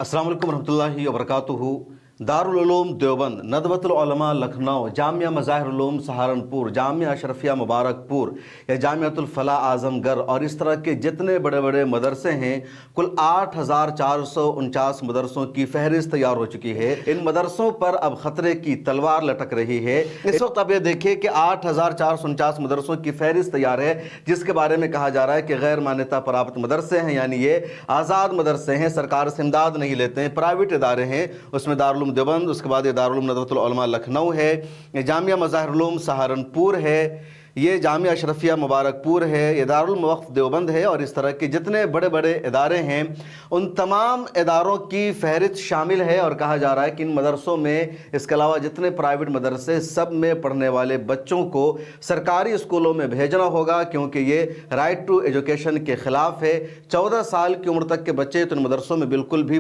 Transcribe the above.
अस्सलाम वालेकुम रहमतुल्लाहि व बरकातुहू। दारुल उलूम देवबंद, नदवतुल उलमा लखनऊ, जामिया मज़ाहिरुल उलूम सहारनपुर, जामिया अशरफिया मुबारकपुर या जामियातुल फलाह आज़मगढ़ और इस तरह के जितने बड़े बड़े मदरसे हैं, कुल 8,449 मदरसों की फहरिस्त तैयार हो चुकी है। इन मदरसों पर अब ख़तरे की तलवार लटक रही है। इस वक्त आप ये देखिए कि 8,449 मदरसों की फहरिस्त तैयार है, जिसके बारे में कहा जा रहा है कि गैर मान्यता प्राप्त मदरसे हैं, यानी ये आज़ाद मदरसे हैं, सरकार से इमदाद नहीं लेते हैं, प्राइवेट इदारे हैं। उसमें दारुल उलूम देवबंद, उसके बाद ये दारुल उलूम नदवतुल उलमा लखनऊ है, ये जामिया मज़ाहिरुल उलूम सहारनपुर है, ये जामिया अशरफिया मुबारकपुर है, ये दारुल उलूम वक्फ देवबंद है और इस तरह के जितने बड़े बड़े इदारे हैं उन तमाम इदारों की फहरिस्त शामिल है। और कहा जा रहा है कि इन मदरसों में इसके अलावा जितने प्राइवेट मदरसे, सब में पढ़ने वाले बच्चों को सरकारी स्कूलों में भेजना होगा, क्योंकि ये राइट टू एजुकेशन के ख़िलाफ़ है। 14 साल की उम्र तक के बच्चे तो इन मदरसों में बिल्कुल भी